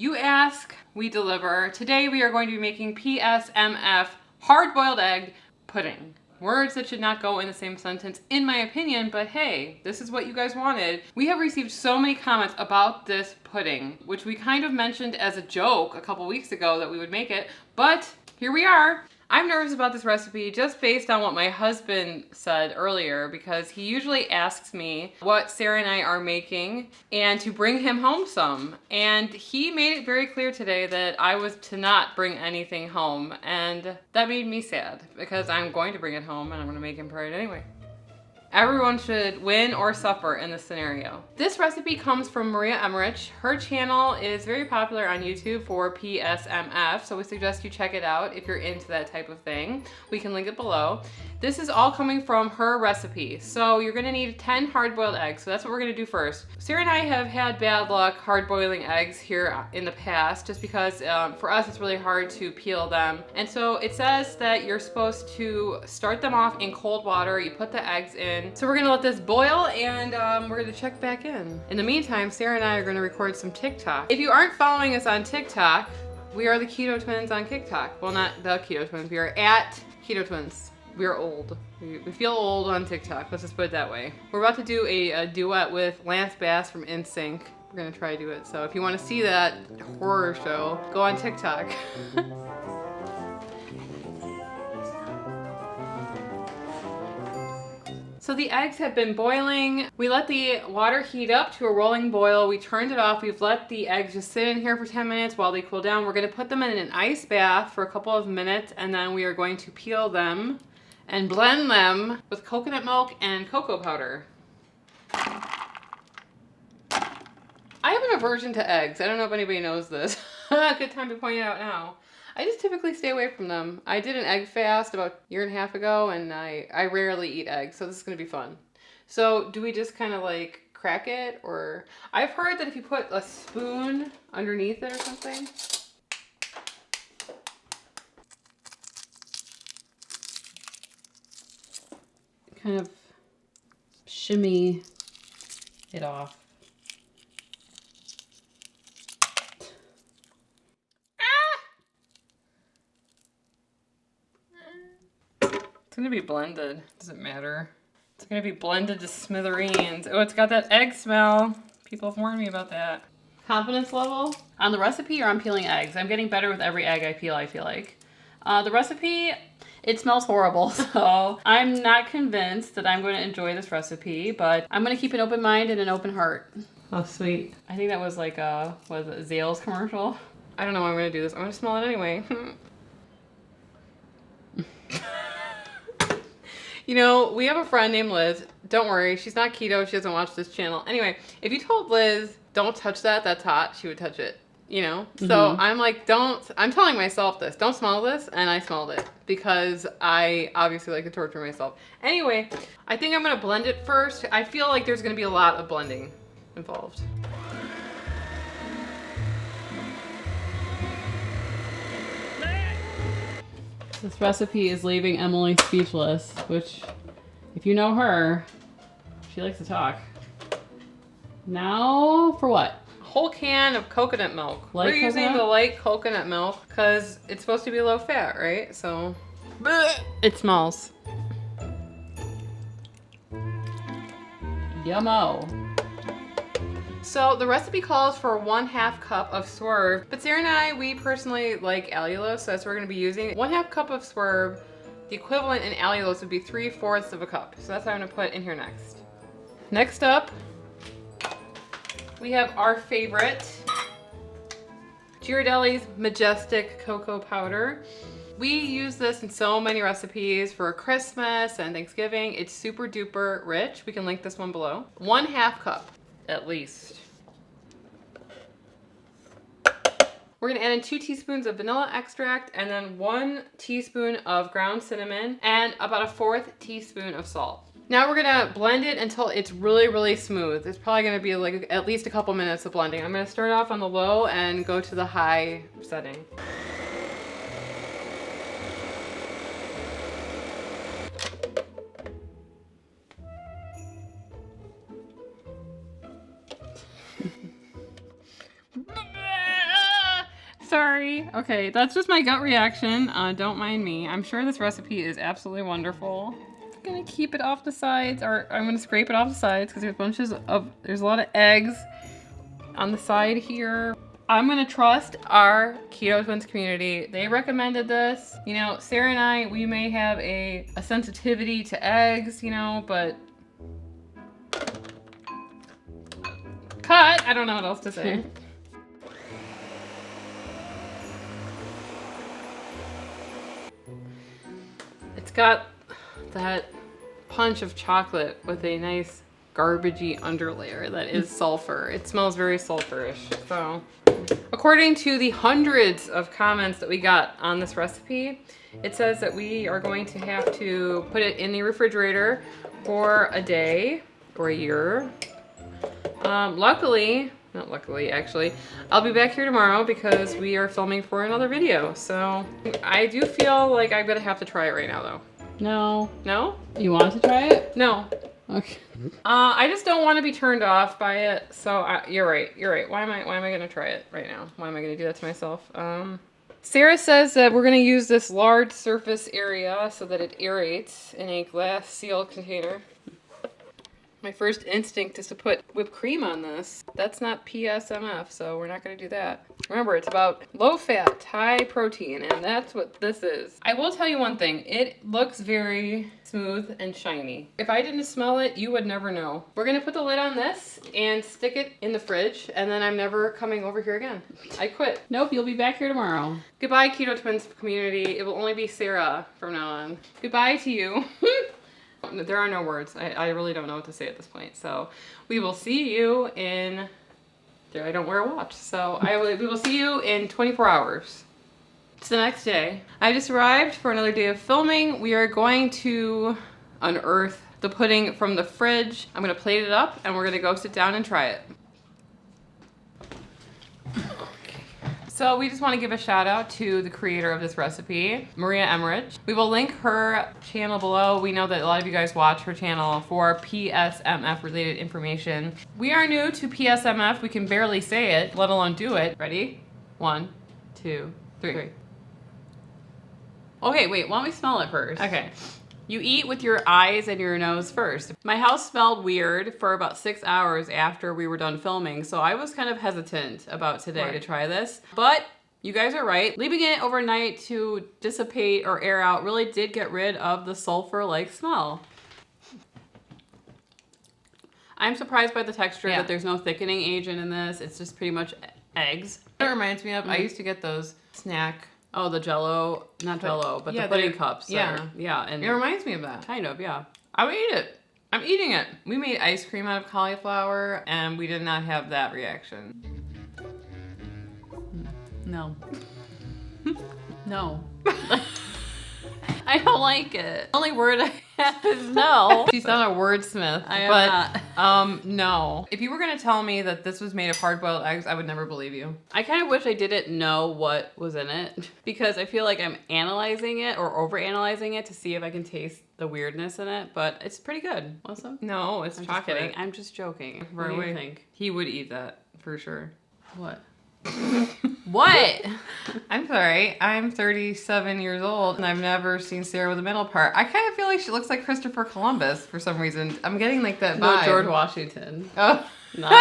You ask, we deliver. Today we are going to be making PSMF, hard-boiled egg pudding. Words that should not go in the same sentence, in my opinion, but hey, this is what you guys wanted. We have received so many comments about this pudding, which we kind of mentioned as a joke a couple weeks ago that we would make it, but here we are. I'm nervous about this recipe just based on what my husband said earlier, because he usually asks me what Sarah and I are making and to bring him home some. And he made it very clear today that I was to not bring anything home, and that made me sad because I'm going to bring it home and I'm going to make him try it anyway. Everyone should win or suffer in this scenario. This recipe comes from Maria Emmerich. Her channel is very popular on YouTube for PSMF, so we suggest you check it out if you're into that type of thing. We can link it below. This is all coming from her recipe. So you're gonna need 10 hard-boiled eggs, so that's what we're gonna do first. Sarah and I have had bad luck hard-boiling eggs here in the past, just because for us it's really hard to peel them. And so it says that you're supposed to start them off in cold water, you put the eggs in. So we're gonna let this boil and we're gonna check back in. In the meantime, Sarah and I are gonna record some TikTok. If you aren't following us on TikTok, we are the Keto Twins on TikTok. Well, not the Keto Twins, we are at Keto Twins. We are old. We feel old on TikTok, let's just put it that way. We're about to do a duet with Lance Bass from NSYNC. We're gonna try to do it. So if you wanna see that horror show, go on TikTok. So the eggs have been boiling. We let the water heat up to a rolling boil. We turned it off. We've let the eggs just sit in here for 10 minutes while they cool down. We're gonna put them in an ice bath for a couple of minutes, and then we are going to peel them and blend them with coconut milk and cocoa powder. I have an aversion to eggs. I don't know if anybody knows this. Good time to point it out now. I just typically stay away from them. I did an egg fast about a year and a half ago, and I rarely eat eggs, so this is gonna be fun. So do we just kind of like crack it, or I've heard that if you put a spoon underneath it or something. Kind of shimmy it off. It's gonna be blended, doesn't matter. It's gonna be blended to smithereens. Oh, it's got that egg smell. People have warned me about that. Confidence level on the recipe or on peeling eggs? I'm getting better with every egg I peel, I feel like. The recipe, it smells horrible, so I'm not convinced that I'm going to enjoy this recipe, but I'm going to keep an open mind and an open heart. Oh, sweet. I think that was like a, what is it, Zales commercial? I don't know why I'm going to do this. I'm going to smell it anyway. You know, we have a friend named Liz. Don't worry, she's not keto. She doesn't watch this channel. Anyway, if you told Liz, don't touch that, that's hot, she would touch it. You know? So I'm like, I'm telling myself this, don't smell this, and I smelled it because I obviously like to torture myself. Anyway, I think I'm gonna blend it first. I feel like there's gonna be a lot of blending involved. This recipe is leaving Emily speechless, which, if you know her, she likes to talk. Now, for what? Whole can of coconut milk. We're using the light coconut milk because it's supposed to be low fat, right? So, it smells. Yummo. So the recipe calls for 1/2 cup of swerve, but Sarah and I, we personally like allulose, so that's what we're gonna be using. 1/2 cup of swerve, the equivalent in allulose would be 3/4 of a cup. So that's what I'm gonna put in here next. Next up, we have our favorite, Ghirardelli's Majestic Cocoa Powder. We use this in so many recipes for Christmas and Thanksgiving. It's super duper rich. We can link this one below. 1/2 cup, at least. We're gonna add in 2 teaspoons of vanilla extract and then 1 teaspoon of ground cinnamon and about 1/4 teaspoon of salt. Now we're gonna blend it until it's really, really smooth. It's probably gonna be like at least a couple minutes of blending. I'm gonna start off on the low and go to the high setting. Sorry. Okay, that's just my gut reaction. Don't mind me. I'm sure this recipe is absolutely wonderful. I'm gonna keep it off the sides, or I'm gonna scrape it off the sides because there's a lot of eggs on the side here. I'm gonna trust our Keto Twins community. They recommended this. You know, Sarah and I, we may have a sensitivity to eggs, you know, but cut. I don't know what else to say. It's got that punch of chocolate with a nice garbagey underlayer that is sulfur. It smells very sulfurish. So, according to the hundreds of comments that we got on this recipe, it says that we are going to have to put it in the refrigerator for a day or a year. Not luckily actually, I'll be back here tomorrow because we are filming for another video. So I do feel like I'm gonna have to try it right now though. No. No? You want to try it? No. Okay. I just don't want to be turned off by it. So you're right. Why am I gonna try it right now? Why am I gonna do that to myself? Sarah says that we're gonna use this large surface area so that it aerates in a glass sealed container. My first instinct is to put whipped cream on this. That's not PSMF, so we're not gonna do that. Remember, it's about low fat, high protein, and that's what this is. I will tell you one thing, it looks very smooth and shiny. If I didn't smell it, you would never know. We're gonna put the lid on this and stick it in the fridge, and then I'm never coming over here again. I quit. Nope, you'll be back here tomorrow. Goodbye, Keto Twins community. It will only be Sarah from now on. Goodbye to you. There are no words. I really don't know what to say at this point. So we will see you in, I don't wear a watch. So we will see you in 24 hours. It's the next day. I just arrived for another day of filming. We are going to unearth the pudding from the fridge. I'm gonna plate it up and we're gonna go sit down and try it. So we just want to give a shout out to the creator of this recipe, Maria Emmerich. We will link her channel below. We know that a lot of you guys watch her channel for PSMF related information. We are new to PSMF. We can barely say it, let alone do it. Ready? 1, 2, 3. Okay, wait, why don't we smell it first? Okay. You eat with your eyes and your nose first. My house smelled weird for about 6 hours after we were done filming, so I was kind of hesitant about today to try this. But you guys are right. Leaving it overnight to dissipate or air out really did get rid of the sulfur-like smell. I'm surprised by the texture that there's no thickening agent in this. It's just pretty much eggs. It reminds me of, I used to get those snack. Oh, the Jello, not Jello, but the pudding cups. Yeah, and it reminds me of that. Kind of, yeah. I would eat it. I'm eating it. We made ice cream out of cauliflower, and we did not have that reaction. No. No. I don't like it. The only word I have is no. She's not a wordsmith. I am not. No. If you were gonna tell me that this was made of hard-boiled eggs, I would never believe you. I kind of wish I didn't know what was in it because I feel like I'm analyzing it or over-analyzing it to see if I can taste the weirdness in it, but it's pretty good. Awesome. No, it's chocolate. I'm just joking. What do you think? He would eat that for sure. What? What? I'm sorry. I'm 37 years old and I've never seen Sarah with the middle part. I kind of feel like she looks like Christopher Columbus for some reason. I'm getting like that vibe. No, George Washington. Oh. Not.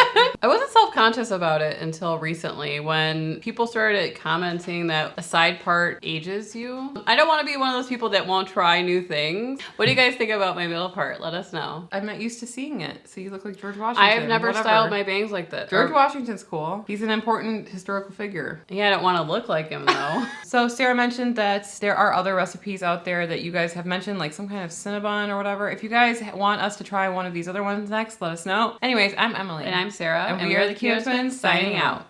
I wasn't self-conscious about it until recently when people started commenting that a side part ages you. I don't want to be one of those people that won't try new things. What do you guys think about my middle part? Let us know. I'm not used to seeing it, so you look like George Washington. I have never styled my bangs like that. George Washington's cool. He's an important historical figure. Yeah, I don't want to look like him though. So Sarah mentioned that there are other recipes out there that you guys have mentioned, like some kind of Cinnabon or whatever. If you guys want us to try one of these other ones next, let us know. Anyways, I'm Emily. And I'm Sarah. And we are the Keto Twins signing out.